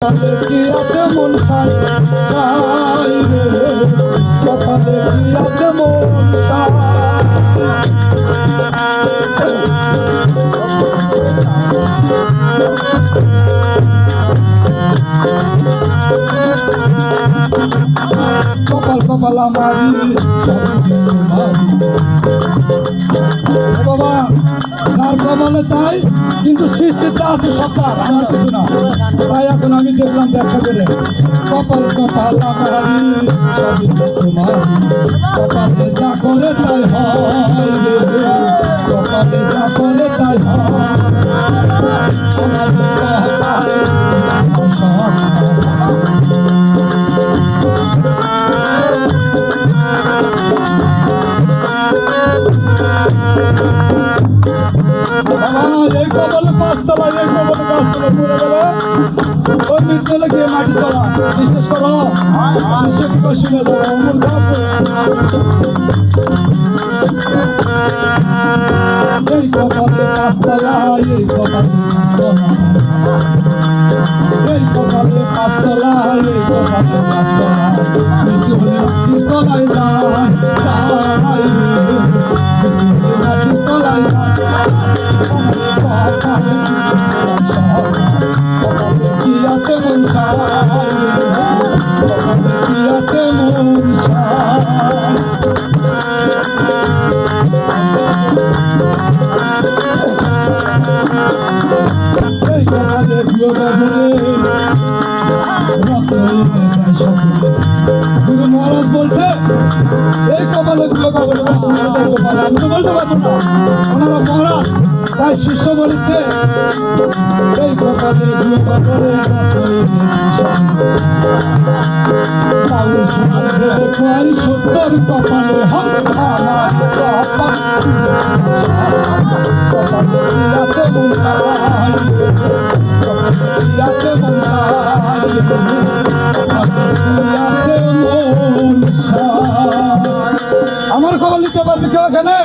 কি আছে মন সাই রে, কপালে কি আছে মন সাই। কপাল কপাল আমারি বাবা, তার কপালে তাই, কিন্তু সৃষ্টিটা আছে সত্তার, আমার কিছু না। তাই এখন আমি দেখলাম দেখা করে কপাল কপাল আমারি সবই তোমার, কপালে যা করে তাই হয় রে, কপালে যা করে তাই হয়। আমার কপালে এই কবল পাঁচতলা, এই কবল গাছতলা পড়ে গেলে ওই মিটলে গিয়ে মাটি তলা। বিশ্বাস করো, শিষ্যকে শুনে দেবো অমর এই কপালে পাঁচতলা, এই কপালে এই কপালে পাঁচতলা, এই কপালে পাঁচতলা, নিচু হলে মাটি তলায় যায় যায়, মাটি তলায় যায়। কি আছে মন সাই, কি আছে মন সাই। এই কপালে প্রিয় বাবুরে গুরু মহারাজ বলছে এই কপালে প্রিয় বাবুরে আমি তো বলতে পারবো না, ওনারা মহারাজ। তাই শিষ্য বলেছে এই কপালে প্রিয় বাবুরে সত্তর কপালে কপালে মন সাই, কপালে মন সাই। আমার কপাল নিতে পারবে কেউ এখানে?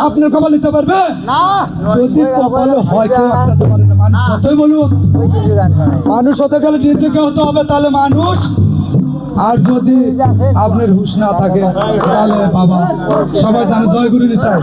আপনার কপাল নিতে পারবে না? যদি কপালে হয় কেউ একটা পারে না, মানুষ যতই বলুক, মানুষ হতে গেলে নিজেকে হতে হবে, তাহলে মানুষ। আর যদি আপনার হুঁশ না থাকে তাহলে বাবা, সবাই জানে জয়গুরু নিতাই।